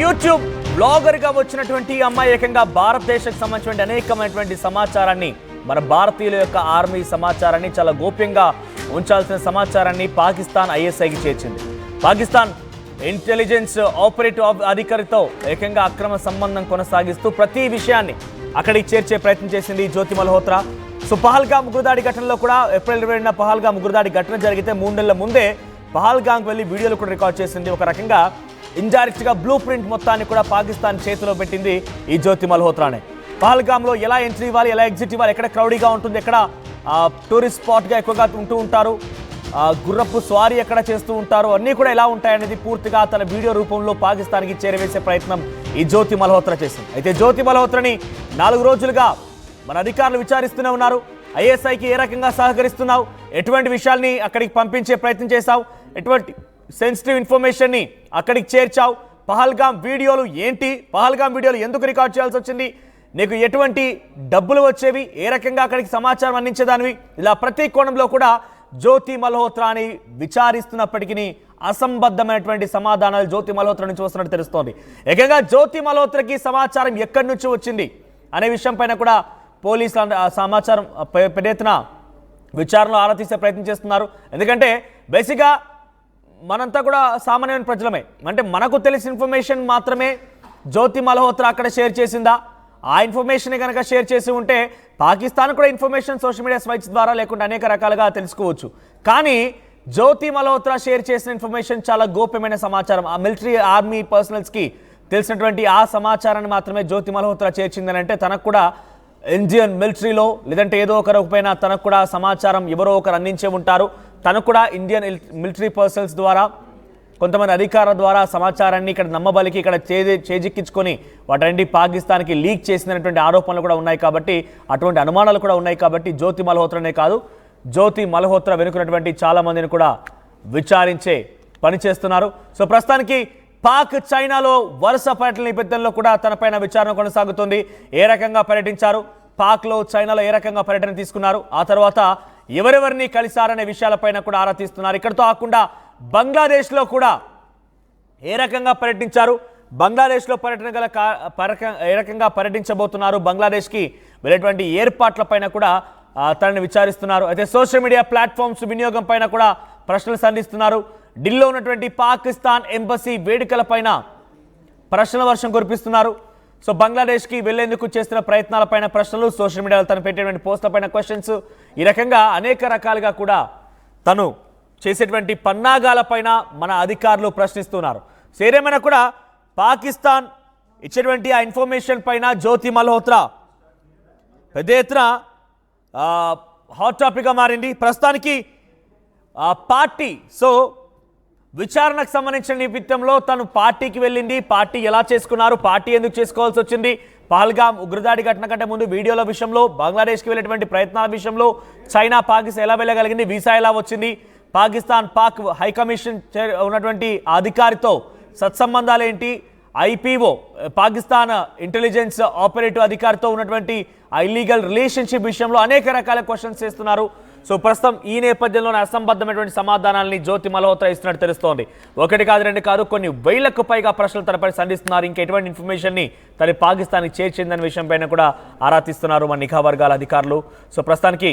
YouTube blogger గా వచ్చినటువంటి అమ్మాయి ఏకంగా భారతదేశానికి సంబంధించిన అనేకమైనటువంటి సమాచారాన్ని మన భారతీయుల యొక్క ఆర్మీ సమాచారాన్ని చాలా గోప్యంగా ఉంచాల్సిన సమాచారాన్ని పాకిస్తాన్ ఐఎస్ఐకి చేర్చింది. పాకిస్తాన్ ఇంటెలిజెన్స్ ఆపరేటివ్ అధికారితో ఏకంగా అక్రమ సంబంధం కొనసాగిస్తూ ప్రతి విషయాన్ని అక్కడికి చేర్చే ప్రయత్నం చేసింది జ్యోతి మల్హోత్రా. సో పహల్గామ్ ఉగ్రదాడి ఘటనలో కూడా ఏప్రిల్ 20న పహల్గామ్ ఉగ్రదాడి ఘటన జరిగితే 3 నెలల ముందే పహల్గామ్కి వెళ్ళి వీడియోలు కూడా రికార్డ్ చేసింది. ఒక రకంగా ఇండైరెక్ట్ గా బ్లూ ప్రింట్ మొత్తాన్ని కూడా పాకిస్తాన్ చేతిలో పెట్టింది ఈ జ్యోతి మల్హోత్రానే. పహల్గామ్లో ఎలా ఎంట్రీ ఇవ్వాలి, ఎలా ఎగ్జిట్ ఇవ్వాలి, ఎక్కడ క్రౌడీగా ఉంటుంది, ఎక్కడ టూరిస్ట్ స్పాట్గా ఎక్కువగా ఉంటూ ఉంటారు, గుర్రపు స్వారీ ఎక్కడ చేస్తూ ఉంటారు, అన్నీ కూడా ఎలా ఉంటాయనేది పూర్తిగా తన వీడియో రూపంలో పాకిస్తాన్కి చేరవేసే ప్రయత్నం ఈ జ్యోతి మల్హోత్రా చేసింది. అయితే జ్యోతి మల్హోత్రాని 4 రోజులుగా మన అధికారులు విచారిస్తూనే ఉన్నారు. ఐఎస్ఐకి ఏ రకంగా సహకరిస్తున్నావు, ఎటువంటి విషయాల్ని అక్కడికి పంపించే ప్రయత్నం చేశావు, ఎటువంటి సెన్సిటివ్ ఇన్ఫర్మేషన్ని అక్కడికి చేర్చావు, పహల్గామ్ వీడియోలు ఏంటి, పహల్గామ్ వీడియోలు ఎందుకు రికార్డ్ చేయాల్సి వచ్చింది, నీకు ఎటువంటి డబ్బులు వచ్చేవి, ఏ రకంగా అక్కడికి సమాచారం అందించేదానివి, ఇలా ప్రతి కోణంలో కూడా జ్యోతి మల్హోత్రాని విచారిస్తున్నప్పటికీ అసంబద్ధమైనటువంటి సమాధానాలు జ్యోతి మల్హోత్రా నుంచి వస్తున్నట్టు తెలుస్తోంది. ఏకంగా జ్యోతి మల్హోత్రాకి సమాచారం ఎక్కడి నుంచి వచ్చింది అనే విషయం పైన కూడా పోలీసులు సమాచారం పెద్ద ఎత్తున విచారణలో ఆరా తీసే ప్రయత్నం చేస్తున్నారు. ఎందుకంటే బేసిక్గా మనంతా కూడా సామాన్యమైన ప్రజలమే, అంటే మనకు తెలిసిన ఇన్ఫర్మేషన్ మాత్రమే జ్యోతి మల్హోత్రా అక్కడ షేర్ చేసిందా, ఆ ఇన్ఫర్మేషన్ కనుక షేర్ చేసి ఉంటే పాకిస్తాన్ కూడా ఇన్ఫర్మేషన్ సోషల్ మీడియా సైట్స్ ద్వారా లేకుంటే అనేక రకాలుగా తెలుసుకోవచ్చు. కానీ జ్యోతి మల్హోత్రా షేర్ చేసిన ఇన్ఫర్మేషన్ చాలా గోప్యమైన సమాచారం, ఆ మిలిటరీ ఆర్మీ పర్సనల్స్కి తెలిసినటువంటి ఆ సమాచారాన్ని మాత్రమే జ్యోతి మల్హోత్రా చేర్చిందని అంటే తనకు కూడా ఇండియన్ మిలిటరీలో లేదంటే ఏదో ఒక రూపైన తనకు కూడా సమాచారం ఎవరో ఒకరు అందించే ఉంటారు. తను కూడా ఇండియన్ మిలిటరీ పర్సన్స్ ద్వారా కొంతమంది అధికారుల ద్వారా సమాచారాన్ని ఇక్కడ నమ్మబలికి ఇక్కడ చేజిక్కించుకొని వాటన్నింటి పాకిస్తాన్కి లీక్ చేసినటువంటి ఆరోపణలు కూడా ఉన్నాయి. కాబట్టి అటువంటి అనుమానాలు కూడా ఉన్నాయి. కాబట్టి జ్యోతి మల్హోత్రానే కాదు, జ్యోతి మల్హోత్రా వెనుకున్నటువంటి చాలా మందిని కూడా విచారించే పని చేస్తున్నారు. సో ప్రస్తుతానికి పాక్ చైనాలో వరుస పర్యటనల నేపథ్యంలో కూడా తనపైన విచారణ కొనసాగుతుంది. ఏ రకంగా పర్యటించారు, పాక్లో చైనాలో ఏ రకంగా పర్యటన తీసుకున్నారు, ఆ తర్వాత ఎవరెవరిని కలిశారనే విషయాలపైన కూడా ఆరా తీస్తున్నారు. ఇక్కడతో కాకుండా బంగ్లాదేశ్లో కూడా ఏ రకంగా పర్యటించారు, బంగ్లాదేశ్లో ఏ రకంగా పర్యటించబోతున్నారు, బంగ్లాదేశ్కి వెళ్ళేటువంటి ఏర్పాట్లపైన కూడా తనని విచారిస్తున్నారు. అయితే సోషల్ మీడియా ప్లాట్ఫామ్స్ వినియోగం పైన కూడా ప్రశ్నలు సంధిస్తున్నారు. ఢిల్లీలో ఉన్నటువంటి పాకిస్తాన్ ఎంబసీ వేడుకలపైన ప్రశ్నల వర్షం కురిపిస్తున్నారు. సో బంగ్లాదేశ్కి వెళ్లేందుకు చేస్తున్న ప్రయత్నాలపైన ప్రశ్నలు, సోషల్ మీడియాలో తను పెట్టేటువంటి పోస్టులపైన క్వశ్చన్స్, ఈ రకంగా అనేక రకాలుగా కూడా తను చేసేటువంటి పన్నాగాలపైన మన అధికారులు ప్రశ్నిస్తున్నారు. సో ఏదేమైనా కూడా పాకిస్తాన్ ఇచ్చేటువంటి ఆ ఇన్ఫర్మేషన్ పైన జ్యోతి మల్హోత్రా పెద్ద ఎత్తున హాట్ టాపిక్గా మారింది. ప్రస్తుతానికి పార్టీ సో విచారణకు సంబంధించిన నేపథ్యంలో తను పార్టీకి వెళ్ళింది, పార్టీ ఎలా చేసుకున్నారు, పార్టీ ఎందుకు చేసుకోవాల్సి వచ్చింది, పహల్గామ్ ఉగ్రదాడి ఘటన కంటే ముందు వీడియోల విషయంలో, బంగ్లాదేశ్కి వెళ్ళేటువంటి ప్రయత్నాల విషయంలో, చైనా పాకిస్తాన్ ఎలా వెళ్ళగలిగింది, వీసా ఎలా వచ్చింది, పాకిస్తాన్ పాక్ హైకమిషన్ ఉన్నటువంటి అధికారితో సత్సంబంధాలు ఏంటి, ఐపీఓ పాకిస్తాన్ ఇంటెలిజెన్స్ ఆపరేటివ్ అధికారితో ఉన్నటువంటి ఇల్లీగల్ రిలేషన్షిప్ విషయంలో అనేక రకాల క్వశ్చన్స్ చేస్తున్నారు. సో ప్రస్తుతం ఈ నేపథ్యంలోనే అసంబద్ధమైనటువంటి సమాధానాలని జ్యోతి మల్హోత్రా ఇస్తున్నట్టు తెలుస్తోంది. 1 కాదు 2 కాదు కొన్ని వేలకు పైగా ప్రశ్నలు తనపై సంధిస్తున్నారు. ఇంకా ఎటువంటి ఇన్ఫర్మేషన్ని తన పాకిస్తాన్కి చేర్చిందనే విషయం పైన కూడా ఆరా తీస్తున్నారు మన నిఘా వర్గాల అధికారులు. సో ప్రస్తుతానికి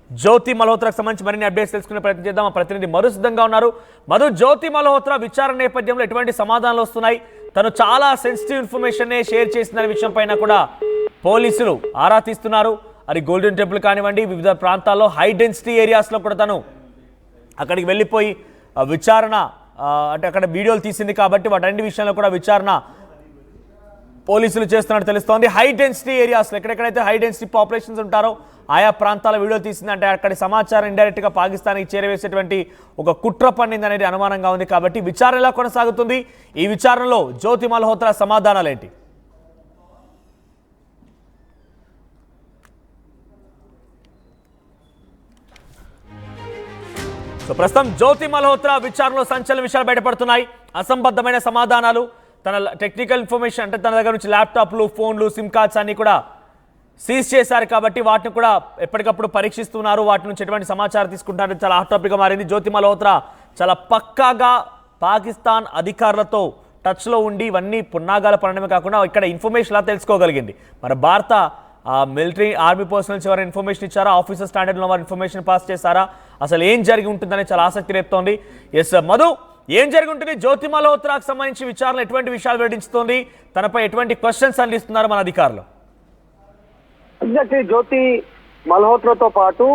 జ్యోతి మల్హోత్రాకు సంబంధించి మరిన్ని అప్డేట్స్ తెలుసుకునే ప్రయత్నం చేద్దాం. మా ప్రతినిధి మధు సిద్ధంగా ఉన్నారు. మధు, జ్యోతి మల్హోత్రా విచారణ నేపథ్యంలో ఎటువంటి సమాధానాలు వస్తున్నాయి, తను చాలా సెన్సిటివ్ ఇన్ఫర్మేషన్నే షేర్ చేసిందనే విషయం పైన కూడా పోలీసులు ఆరా తీస్తున్నారు. అది గోల్డెన్ టెంపుల్ కానివ్వండి, వివిధ ప్రాంతాల్లో హై డెన్సిటీ ఏరియాస్లో కూడా తను అక్కడికి వెళ్ళిపోయి విచారణ అంటే అక్కడ వీడియోలు తీసింది కాబట్టి వాటన్ని విషయంలో కూడా విచారణ పోలీసులు చేస్తున్నట్టు తెలుస్తోంది. హై డెన్సిటీ ఏరియాస్లో ఎక్కడెక్కడైతే హై డెన్సిటీ పాపులేషన్స్ ఉంటారో ఆయా ప్రాంతాల వీడియో తీసింది అంటే అక్కడి సమాచారం ఇండైరెక్ట్గా పాకిస్తాన్కి చేరవేసేటువంటి ఒక కుట్ర పన్నింది అనేది అనుమానంగా ఉంది. కాబట్టి విచారణ ఎలా కొనసాగుతుంది, ఈ విచారణలో జ్యోతి మల్హోత్రా సమాధానాలు ఏంటి? సో ప్రస్తుతం జ్యోతి మల్హోత్రా విచారణలో సంచలన విషయాలు బయటపడుతున్నాయి. అసంబద్ధమైన సమాధానాలు, తన టెక్నికల్ ఇన్ఫర్మేషన్ అంటే తన దగ్గర నుంచి ల్యాప్టాప్లు, ఫోన్లు, సిమ్ కార్డ్స్ అన్ని కూడా సీజ్ చేశారు. కాబట్టి వాటిని కూడా ఎప్పటికప్పుడు పరీక్షిస్తున్నారు, వాటి నుంచి ఎటువంటి సమాచారం తీసుకుంటారని చాలా హాట్ టాపిక్గా మారింది. జ్యోతి మల్హోత్రా చాలా పక్కాగా పాకిస్తాన్ అధికారులతో టచ్లో ఉండి ఇవన్నీ పున్నాగాల పడడమే కాకుండా ఇక్కడ ఇన్ఫర్మేషన్ ఎలా తెలుసుకోగలిగింది? మన భారత మిలిటరీ ఆర్మీ పర్సనల్స్ ఎవరైనా ఇన్ఫర్మేషన్ ఇచ్చారా? ఆఫీసర్ స్టాండర్డ్లో వారు ఇన్ఫర్మేషన్ పాస్ చేశారా? అసలు ఏం జరిగి ఉంటుందని చాలా ఆసక్తి రేపుతోంది. ఎస్ మధు, ఏం జరిగి ఉంటుంది? జ్యోతి మల్హోత్రాకు సంబంధించి విచారణ ఎటువంటి విషయాలు వెల్లడించుతోంది? తనపై ఎటువంటి క్వశ్చన్స్ అందిస్తున్నారు మన అధికారులు? ఎగ్జాక్ట్లీ జ్యోతి మల్హోత్రాతో పాటు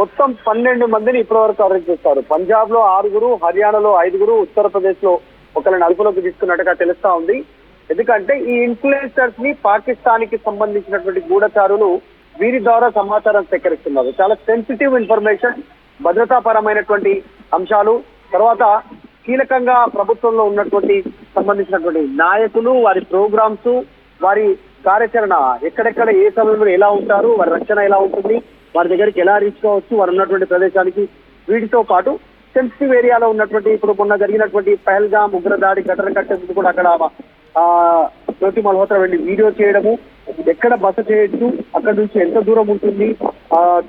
మొత్తం 12 మందిని ఇప్పటి వరకు అరెస్ట్ చేస్తారు. పంజాబ్ లో 6, హర్యానాలో 5, ఉత్తరప్రదేశ్ లో ఒకరిని అదుపులోకి తీసుకున్నట్టుగా తెలుస్తా ఉంది. ఎందుకంటే ఈ ఇన్ఫ్లుయెన్సర్స్ ని పాకిస్తాన్ కి సంబంధించినటువంటి గూఢచారులు వీరి ద్వారా సమాచారం సేకరిస్తున్నారు. చాలా సెన్సిటివ్ ఇన్ఫర్మేషన్, భద్రతాపరమైనటువంటి అంశాలు, తర్వాత కీలకంగా ప్రభుత్వంలో ఉన్నటువంటి సంబంధించినటువంటి నాయకులు, వారి ప్రోగ్రామ్స్, వారి కార్యాచరణ, ఎక్కడెక్కడ ఏ సమయంలో ఎలా ఉంటారు, వారి రక్షణ ఎలా ఉంటుంది, వారి దగ్గరికి ఎలా రీచ్ కావచ్చు, వారు ఉన్నటువంటి ప్రదేశానికి, వీటితో పాటు సెన్సిటివ్ ఏరియాలో ఉన్నటువంటి ఇప్పుడు మొన్న జరిగినటువంటి పహల్గామ్ ఉగ్రదాడి ఘటన కట్టేందుకు కూడా అక్కడ జ్యోతి మల్హోత్రా వెళ్ళి వీడియో చేయడము, ఎక్కడ బస చేయొచ్చు, అక్కడ నుంచి ఎంత దూరం ఉంటుంది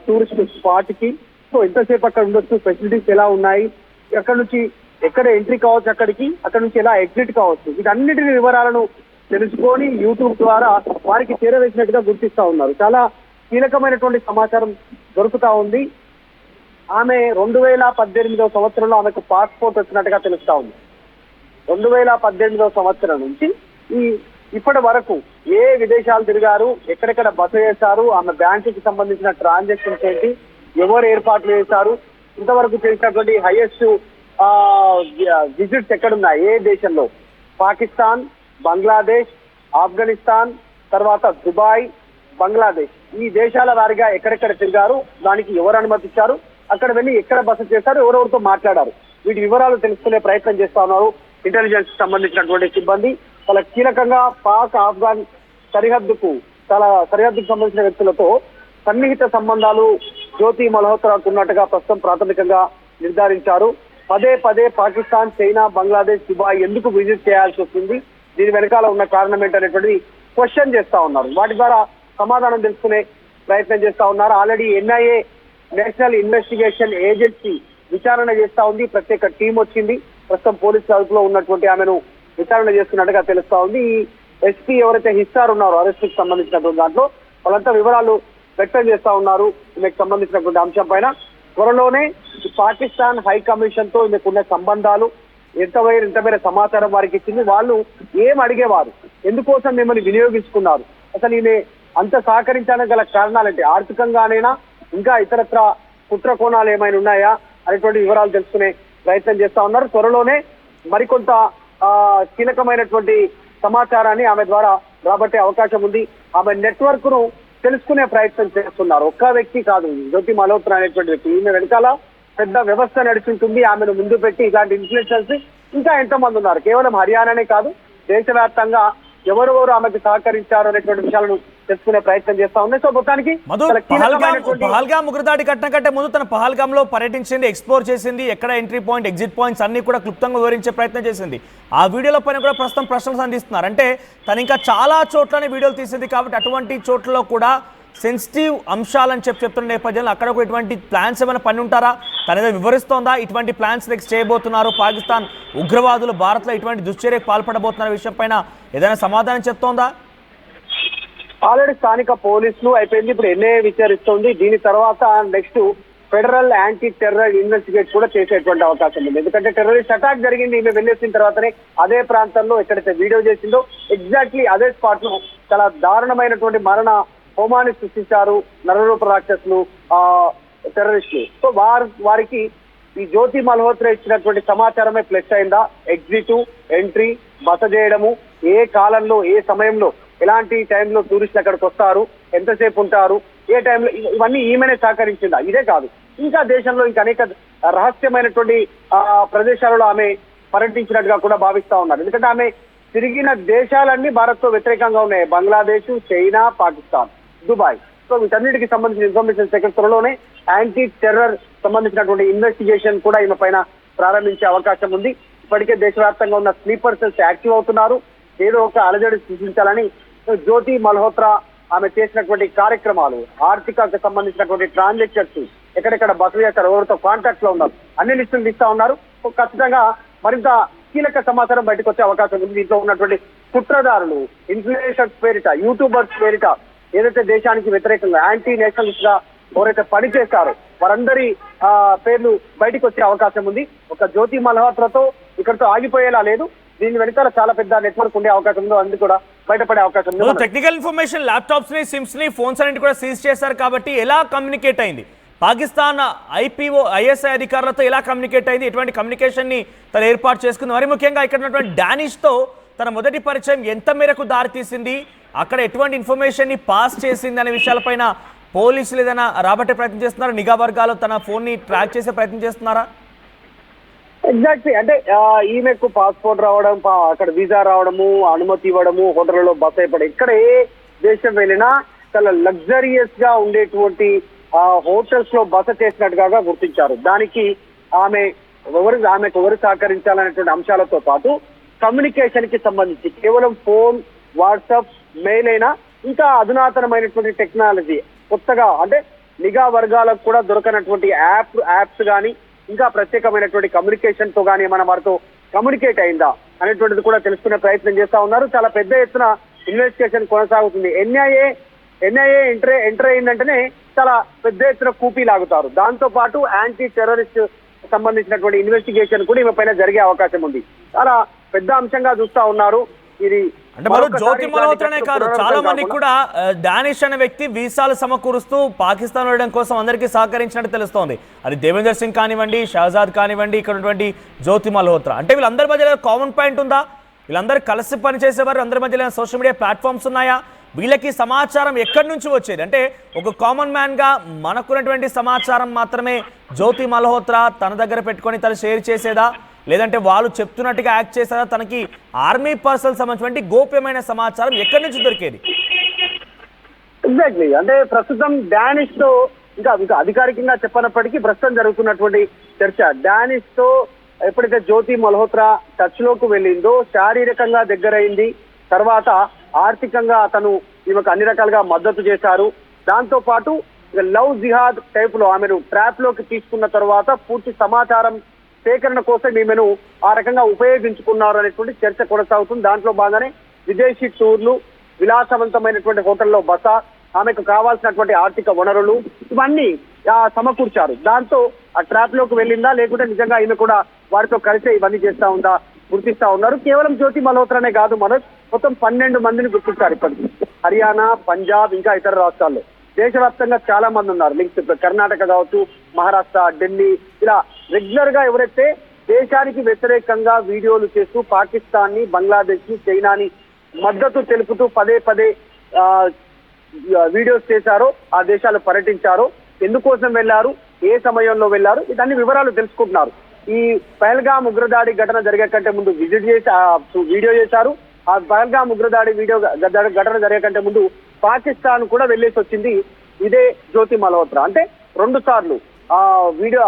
టూరిస్ట్ స్పాట్ కి, సో ఎంతసేపు అక్కడ ఉండొచ్చు, ఫెసిలిటీస్ ఎలా ఉన్నాయి, అక్కడ నుంచి ఎక్కడ ఎంట్రీ కావచ్చు, అక్కడ నుంచి ఎలా ఎగ్జిట్ కావచ్చు, వీటన్నిటి వివరాలను తెలుసుకొని యూట్యూబ్ ద్వారా వారికి చేరవేసినట్టుగా గుర్తిస్తా ఉన్నారు. చాలా కీలకమైనటువంటి సమాచారం దొరుకుతా ఉంది. ఆమె 2018వ సంవత్సరంలో ఆమెకు పాస్పోర్ట్ వచ్చినట్టుగా తెలుస్తా ఉంది. 2018వ సంవత్సరం నుంచి ఇప్పటి వరకు ఏ విదేశాలు తిరిగారు, ఎక్కడెక్కడ బస చేశారు, ఆమె బ్యాంకుకి సంబంధించిన ట్రాన్సాక్షన్స్ ఏంటి, ఎవరు ఏర్పాట్లు చేశారు, ఇంతవరకు చేసినటువంటి హైయెస్ట్ విజిట్స్ ఎక్కడున్నాయి, ఏ దేశంలో, పాకిస్తాన్, బంగ్లాదేశ్, ఆఫ్ఘనిస్తాన్, తర్వాత దుబాయ్, బంగ్లాదేశ్, ఈ దేశాల వారిగా ఎక్కడెక్కడ తిరిగారు, దానికి ఎవరు అనుమతించారు, అక్కడ వెళ్ళి ఎక్కడ బస చేశారు, ఎవరెవరితో మాట్లాడారు, వీటి వివరాలు తెలుసుకునే ప్రయత్నం చేస్తా ఉన్నారు ఇంటెలిజెన్స్ సంబంధించినటువంటి సిబ్బంది. చాలా కీలకంగా పాక్ ఆఫ్ఘాన్ సరిహద్దుకు సంబంధించిన వ్యక్తులతో సన్నిహిత సంబంధాలు జ్యోతి మల్హోత్రాకు ఉన్నట్టుగా ప్రస్తుతం ప్రాథమికంగా నిర్ధారించారు. పదే పాకిస్తాన్, చైనా, బంగ్లాదేశ్, దుబాయ్ ఎందుకు విజిట్ చేయాల్సి వస్తుంది, దీని వెనకాల ఉన్న కారణం ఏంటనేటువంటి క్వశ్చన్ చేస్తా ఉన్నారు. వాటి ద్వారా సమాధానం తెలుసుకునే ప్రయత్నం చేస్తా ఉన్నారు. Already NIA, national investigation agency విచారణ చేస్తా ఉంది. ప్రత్యేక టీం వచ్చింది. ప్రస్తుతం పోలీసు అదుపులో ఉన్నటువంటి ఆమెను విచారణ చేస్తున్నట్టుగా తెలుస్తా ఉంది. ఈ ఎస్పీ ఎవరైతే హిస్సార్ ఉన్నారో అరెస్ట్ కి సంబంధించినటువంటి దాంట్లో వాళ్ళంతా వివరాలు వ్యక్తం చేస్తా ఉన్నారు. ఈమెకు సంబంధించినటువంటి అంశం పైన త్వరలోనే పాకిస్తాన్ హై కమిషన్ తో ఈమెకున్న సంబంధాలు, ఎంత మేర సమాచారం వారికి ఇచ్చింది, వాళ్ళు ఏం అడిగేవారు, ఎందుకోసం మిమ్మల్ని వినియోగించుకున్నారు, అసలు ఈమె అంత సహకరించడానికి గల కారణాలంటే ఆర్థికంగానైనా ఇంకా ఇతరత్ర కుట్ర కోణాలు ఏమైనా ఉన్నాయా అనేటువంటి వివరాలు తెలుసుకునే ప్రయత్నం చేస్తా ఉన్నారు. త్వరలోనే మరికొంత కీలకమైనటువంటి సమాచారాన్ని ఆమె ద్వారా రాబట్టే అవకాశం ఉంది. ఆమె నెట్వర్క్ ను తెలుసుకునే ప్రయత్నం చేస్తున్నారు. ఒక్క వ్యక్తి కాదు, జ్యోతి మల్హోత్రా అనేటువంటి వ్యక్తి, ఈమె వెనకాల పెద్ద వ్యవస్థ నడుచుంటుంది. ఆమెను ముందు పెట్టి ఇలాంటి ఇన్ఫ్లుయెన్సర్స్ ఇంకా ఎంతమంది ఉన్నారు, కేవలం హర్యానానే కాదు దేశవ్యాప్తంగా ఎవరెవరు ఆమెకు సహకరించారు అనేటువంటి విషయాలను తెలుసుకునే ప్రయత్నం చేస్తా ఉన్నాయి. సో మొత్తానికి పహల్గామ్ ఉగ్రదాడి ఘటన కంటే ముందు తన పహల్గామ్ లో పర్యటించింది, ఎక్స్ప్లోర్ చేసింది, ఎక్కడ ఎంట్రీ పాయింట్, ఎగ్జిట్ పాయింట్స్ అన్ని కూడా క్లుప్తంగా వివరించే ప్రయత్నం చేసింది. ఆ వీడియోల పైన కూడా ప్రస్తుతం ప్రశ్నలు సంధిస్తున్నారు. అంటే తను ఇంకా చాలా చోట్లనే వీడియోలు తీసింది కాబట్టి అటువంటి చోట్లలో కూడా సెన్సిటివ్ అంశాలని చెప్తున్న నేపథ్యంలో అక్కడ కూడా ఇటువంటి ప్లాన్స్ ఏమైనా పని ఉంటారా, తనేదో వివరిస్తోందా, ఇటువంటి ప్లాన్స్ నెక్స్ట్ చేయబోతున్నారు, పాకిస్తాన్ ఉగ్రవాదులు భారత్లో ఇటువంటి దుశ్చర్యకు పాల్పడబోతున్న విషయం పైన ఏదైనా సమాధానం చెప్తోందా? ఆల్రెడీ స్థానిక పోలీసులు అయిపోయింది, ఇప్పుడు ఎన్ఐఏ విచారిస్తోంది. దీని తర్వాత next federal anti terror investigate కూడా చేసేటువంటి అవకాశం ఉంది. ఎందుకంటే టెర్రరిస్ట్ అటాక్ జరిగింది ఈమె వెళ్ళేసిన తర్వాతనే అదే ప్రాంతంలో ఎక్కడైతే వీడియో చేసిందో ఎగ్జాక్ట్లీ అదే స్పాట్ లో చాలా దారుణమైనటువంటి మరణ హోమాన్ని సృష్టించారు నరరూప రాక్షసులు, టెర్రరిస్టులు. సో వారికి ఈ జ్యోతి మల్హోత్రా ఇచ్చినటువంటి సమాచారమే ప్లస్ అయిందా, ఎగ్జిట్, ఎంట్రీ, బస చేయడము, ఏ కాలంలో, ఏ సమయంలో, ఎలాంటి టైంలో టూరిస్టులు అక్కడికి వస్తారు, ఎంతసేపు ఉంటారు, ఏ టైంలో, ఇవన్నీ ఈమెనే సహకరించిందా? ఇదే కాదు, ఇంకా దేశంలో ఇంకా అనేక రహస్యమైనటువంటి ప్రదేశాలలో ఆమె పర్యటించినట్టుగా కూడా భావిస్తా ఉన్నారు. ఎందుకంటే ఆమె తిరిగిన దేశాలన్నీ భారత్ తో వ్యతిరేకంగా ఉన్నాయి. Bangladesh, China, Pakistan, Dubai. So వీటన్నిటికి సంబంధించిన ఇన్ఫర్మేషన్ సేకరణ త్వరలోనే యాంటీ టెర్రర్ సంబంధించినటువంటి ఇన్వెస్టిగేషన్ కూడా ఈమె పైన ప్రారంభించే అవకాశం ఉంది. ఇప్పటికే దేశవ్యాప్తంగా ఉన్న స్లీపర్ సెల్స్ యాక్టివ్ అవుతున్నారు. ఏదో ఒక అలజడి సృష్టించాలని జ్యోతి మల్హోత్రా ఆమె చేసినటువంటి కార్యక్రమాలు, ఆర్థికకు సంబంధించినటువంటి ట్రాన్సాక్షన్స్, ఎక్కడెక్కడ బస చేస్తారు, ఎవరితో కాంటాక్ట్ లో ఉన్నారు, అన్ని లిస్టులు ఇస్తా ఉన్నారు. ఖచ్చితంగా మరింత కీలక సమాచారం బయటకు వచ్చే అవకాశం ఉంది. దీంట్లో ఉన్నటువంటి కుట్రదారులు, ఇన్ఫ్లుయెన్సర్స్ పేరిట, యూట్యూబర్స్ పేరిట ఏదైతే దేశానికి వ్యతిరేకంగా యాంటీ నేషనలిస్ట్ గా ఎవరైతే పనిచేస్తారో వారందరి పేర్లు బయటకు వచ్చే అవకాశం ఉంది. ఒక జ్యోతి మల్హోత్రాతో ఇక్కడితో ఆగిపోయేలా లేదు. దీని వెనకాల చాలా పెద్ద నెట్వర్క్ ఉండే అవకాశం ఉందో అందుకు కూడా బయటపడే అవకాశం ఉంది. టెక్నికల్ ఇన్ఫర్మేషన్ ల్యాప్టాప్స్ ని, సిమ్స్ ని, ఫోన్స్ అన్నింటి కూడా సీజ్ చేశారు కాబట్టి ఎలా కమ్యూనికేట్ అయింది? పాకిస్తాన్ ఐపీఓ ఐఎస్ఐ అధికారులతో ఎలా కమ్యూనికేట్ అయింది? ఎటువంటి కమ్యూనికేషన్ ని తను ఏర్పాటు చేసుకుంది? మరి ముఖ్యంగా ఇక్కడ ఉన్నటువంటి డానిష్ తో తన మొదటి పరిచయం ఎంత మేరకు దారితీసింది, అక్కడ ఎటువంటి ఇన్ఫర్మేషన్ ని పాస్ చేసింది అనే విషయాలపైన పోలీసులు ఏదైనా రాబట్టే ప్రయత్నం చేస్తున్నారా? నిఘా వర్గాలు తన ఫోన్ ని ట్రాక్ చేసే ప్రయత్నం చేస్తున్నారా? ఎగ్జాక్ట్లీ. అంటే ఈమెకు పాస్పోర్ట్ రావడం, అక్కడ వీసా రావడము, అనుమతి ఇవ్వడము, హోటళ్లలో బస అయిపోవడం, ఇక్కడ ఏ దేశం వెళ్ళినా చాలా లగ్జరియస్ గా ఉండేటువంటి హోటల్స్ లో బస చేసినట్టుగా గుర్తించారు. దానికి ఆమెకు ఎవరు సహకరించాలనేటువంటి అంశాలతో పాటు కమ్యూనికేషన్ కి సంబంధించి కేవలం ఫోన్, వాట్సాప్, మెయిల్ అయినా ఇంకా అధునాతనమైనటువంటి టెక్నాలజీ కొత్తగా అంటే నిఘా వర్గాలకు కూడా దొరకనటువంటి యాప్స్ కానీ ఇంకా ప్రత్యేకమైనటువంటి కమ్యూనికేషన్ తో కానీ మన వారితో కమ్యూనికేట్ అయిందా అనేటువంటిది కూడా తెలుసుకునే ప్రయత్నం చేస్తా ఉన్నారు. చాలా పెద్ద ఎత్తున ఇన్వెస్టిగేషన్ కొనసాగుతుంది. ఎన్ఐఏ ఎంటర్ అయిందంటేనే చాలా పెద్ద ఎత్తున కూపీ లాగుతారు. దాంతో పాటు యాంటీ టెర్రరిస్ట్ సంబంధించినటువంటి ఇన్వెస్టిగేషన్ కూడా ఈమె పైన జరిగే అవకాశం ఉంది. చాలా పెద్ద అంశంగా చూస్తా ఉన్నారు. ఇది అంటే మరో జ్యోతి మల్హోత్రానే కాదు, చాలా మంది కూడా డానిష్ అనే వ్యక్తి వీసాలు సమకూరుస్తూ పాకిస్తాన్ వెళ్ళడం కోసం అందరికీ సహకరించినట్టు తెలుస్తోంది. అది దేవేందర్ సింగ్ కానివ్వండి, షహజాద్ కానివ్వండి, ఇక్కడ ఉన్నటువంటి జ్యోతి మల్హోత్రా. అంటే వీళ్ళందరి మధ్యలో కామన్ పాయింట్ ఉందా? వీళ్ళందరూ కలిసి పనిచేసేవారు, అందరి మధ్యలో సోషల్ మీడియా ప్లాట్ఫామ్స్ ఉన్నాయా? వీళ్ళకి సమాచారం ఎక్కడి నుంచి వచ్చేది? అంటే ఒక కామన్ మ్యాన్ గా మనకున్నటువంటి సమాచారం మాత్రమే జ్యోతి మల్హోత్రా తన దగ్గర పెట్టుకొని తను షేర్ చేసేదా, లేదంటే వాళ్ళు చెప్తున్నట్టుగా యాక్ట్ చేసేదా? తనకి ఆర్మీ పర్సనల్ సంబంధించిన గోప్యమైన సమాచారం ఎక్కడి నుంచి దొరికేది? ఎగ్జాక్ట్లీ. అంటే ప్రస్తుతం డానిష్ తో ఇంకా అధికారికంగా చెప్పనప్పటికీ ప్రస్తుతం జరుగుతున్నటువంటి చర్చ డానిష్ తో ఎప్పుడైతే జ్యోతి మల్హోత్రా టచ్ లోకి వెళ్ళిందో శారీరకంగా దగ్గరైంది, తర్వాత ఆర్థికంగా అతను ఈమెకు అన్ని రకాలుగా మద్దతు చేశారు. దాంతో పాటు లవ్ జిహాద్ టైప్ లో ఆమెను ట్రాప్ లోకి తీసుకున్న తర్వాత పూర్తి సమాచారం సేకరణ కోసం ఈమెను ఆ రకంగా ఉపయోగించుకున్నారు అనేటువంటి చర్చ కొనసాగుతుంది. దాంట్లో భాగంగానే విదేశీ టూర్లు, విలాసవంతమైనటువంటి హోటల్లో బస, ఆమెకు కావాల్సినటువంటి ఆర్థిక వనరులు ఇవన్నీ సమకూర్చారు. దాంతో ఆ ట్రాప్ లోకి వెళ్ళిందా లేకుంటే నిజంగా ఈమె కూడా వారితో కలిసే ఇవన్నీ చేస్తా ఉందా గుర్తిస్తా ఉన్నారు. కేవలం జ్యోతి మల్హోత్రానే కాదు, మనోజ్, మొత్తం 12 మందిని గుర్తించారు ఇప్పటికి. హర్యానా, పంజాబ్ ఇంకా ఇతర రాష్ట్రాల్లో దేశవ్యాప్తంగా చాలా మంది ఉన్నారు లింక్స్. కర్ణాటక కావచ్చు, మహారాష్ట్ర, ఢిల్లీ, ఇలా రెగ్యులర్ గా ఎవరైతే దేశానికి వ్యతిరేకంగా వీడియోలు చేస్తూ పాకిస్తాన్ ని, బంగ్లాదేశ్ ని, చైనాని మద్దతు తెలుపుతూ పదే వీడియోస్ చేశారో, ఆ దేశాలు పర్యటించారో, ఎందుకోసం వెళ్లారు, ఏ సమయంలో వెళ్లారు, ఇదన్ని వివరాలు తెలుసుకుంటున్నారు. ఈ పహల్గామ్ ఉగ్రదాడి ఘటన జరిగే కంటే ముందు విజిట్ చేసి వీడియో చేశారు. ఆ పహల్గామ్ ఉగ్రదాడి ఘటన జరిగే కంటే ముందు పాకిస్తాన్ కూడా వెళ్లేసి వచ్చింది ఇదే జ్యోతి మల్హోత్రా. అంటే 2 సార్లు ఆ వీడియో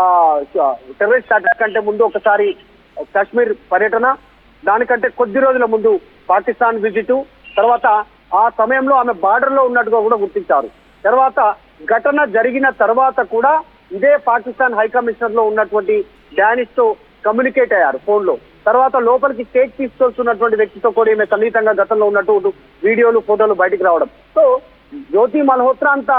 టెర్రరిస్ట్ అటాక్ కంటే ముందు ఒకసారి కాశ్మీర్ పర్యటన, దానికంటే కొద్ది రోజుల ముందు పాకిస్తాన్ విజిట్, తర్వాత ఆ సమయంలో ఆమె బార్డర్ లో ఉన్నట్టుగా కూడా గుర్తించారు. తర్వాత ఘటన జరిగిన తర్వాత కూడా ఇదే పాకిస్తాన్ హై కమిషనర్ లో ఉన్నటువంటి డానిష్ తో కమ్యూనికేట్ అయ్యారు ఫోన్ లో. తర్వాత లోపలికి కేక్ తీసుకొస్తున్నటువంటి వ్యక్తితో కూడా ఈమె సన్నిహితంగా గతంలో ఉన్నట్టు వీడియోలు, ఫోటోలు బయటికి రావడం. సో జ్యోతి మల్హోత్రా అంత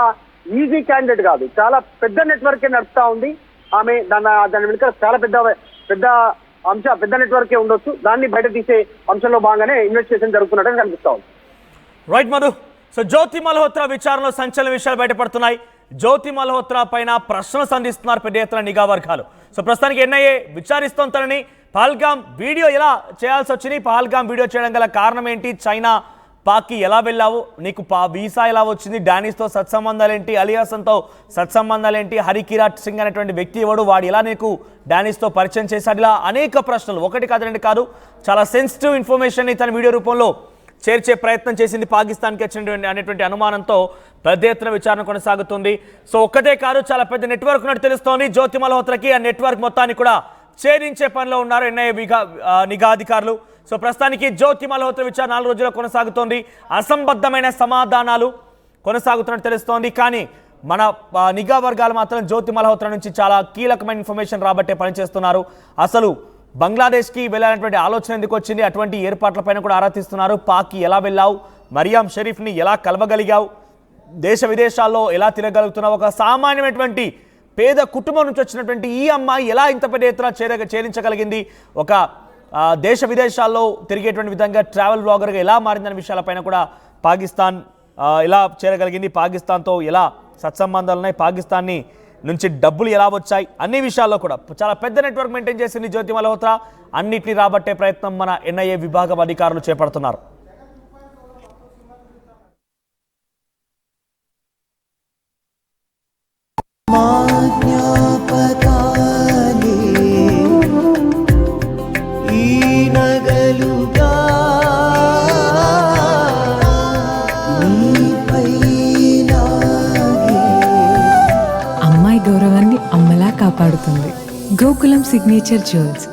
ఈజీ క్యాండిడేట్ కాదు, చాలా పెద్ద నెట్వర్కే నడుపుతా ఉంది ఆమె. దాని వెనుక చాలా పెద్ద నెట్వర్కే ఉండొచ్చు. దాన్ని బయట తీసే అంశంలో భాగంగానే ఇన్వెస్టిగేషన్ జరుగుతున్నట్టు కనిపిస్తా ఉంది. రైట్ మధు. సో జ్యోతి మల్హోత్రా విచారణలో సంచలన విషయాలు బయటపడుతున్నాయి. జ్యోతి మల్హోత్రా పైన ప్రశ్నలు సంధిస్తున్నారు పెద్ద ఎత్తున నిఘా వర్గాలు. సో ప్రస్తుతానికి ఎన్ఐఏ విచారిస్తోందని పహల్గామ్ వీడియో ఎలా చేయాల్సి వచ్చింది, పహల్గామ్ వీడియో చేయడం గల కారణం ఏంటి, చైనా పాక్కి ఎలా వెళ్ళావు, నీకు వీసా ఎలా వచ్చింది, డానిష్తో సత్సంబంధాలు ఏంటి, అలీ హసన్తో సత్సంబంధాలు ఏంటి, హరికిరాట్ సింగ్ అనేటువంటి వ్యక్తి ఎవడు, వాడు ఎలా నీకు డానిష్తో పరిచయం చేశాడు, ఇలా అనేక ప్రశ్నలు, ఒకటి కాదు రెండు కాదు, చాలా సెన్సిటివ్ ఇన్ఫర్మేషన్ తన వీడియో రూపంలో చేర్చే ప్రయత్నం చేసింది పాకిస్తాన్కి వచ్చినటువంటి అనేటువంటి అనుమానంతో పెద్ద ఎత్తున విచారణ కొనసాగుతుంది. సో ఒక్కటే కాదు, చాలా పెద్ద నెట్వర్క్ ఉన్నట్టు తెలుస్తోంది జ్యోతి మల్హోత్రాకి. ఆ నెట్వర్క్ మొత్తాన్ని కూడా ఛేదించే పనిలో ఉన్నారు ఎన్ఐఏ నిఘా అధికారులు. సో ప్రస్తుతానికి జ్యోతి మల్హోత్రా విచారణ 4 రోజుల్లో కొనసాగుతోంది. అసంబద్ధమైన సమాధానాలు కొనసాగుతున్నట్టు తెలుస్తోంది. కానీ మన నిఘా వర్గాలు మాత్రం జ్యోతి మల్హోత్రా నుంచి చాలా కీలకమైన ఇన్ఫర్మేషన్ రాబట్టే పనిచేస్తున్నారు. అసలు బంగ్లాదేశ్కి వెళ్ళాలనేటువంటి ఆలోచన ఎందుకు వచ్చింది, అటువంటి ఏర్పాట్లపైన కూడా ఆరా తీస్తున్నారు. పాక్కి ఎలా వెళ్ళావు, మరియాం షరీఫ్ని ఎలా కలవగలిగావు, దేశ విదేశాల్లో ఎలా తిరగలుగుతున్నావు, ఒక సామాన్యమైనటువంటి పేద కుటుంబం నుంచి వచ్చినటువంటి ఈ అమ్మాయి ఎలా ఇంత పెద్ద ఎత్తున చేరించగలిగింది, ఒక దేశ విదేశాల్లో తిరిగేటువంటి విధంగా ట్రావెల్ బ్లాగర్గా ఎలా మారిందనే విషయాలపైన కూడా పాకిస్తాన్ ఎలా చేరగలిగింది, పాకిస్తాన్తో ఎలా సత్సంబంధాలు ఉన్నాయి, పాకిస్తాన్ని నుంచి డబ్బులు ఎలా వచ్చాయి, అన్ని విషయాల్లో కూడా చాలా పెద్ద నెట్వర్క్ మెయింటైన్ చేసింది జ్యోతి మల్హోత్రా. అన్నిటిని రాబట్టే ప్రయత్నం మన ఎన్ఐఏ విభాగం అధికారులు చేపడుతున్నారు. అమ్మాయి గౌరవాన్ని అమ్మలా కాపాడుతుంది. Gokulam signature jewels.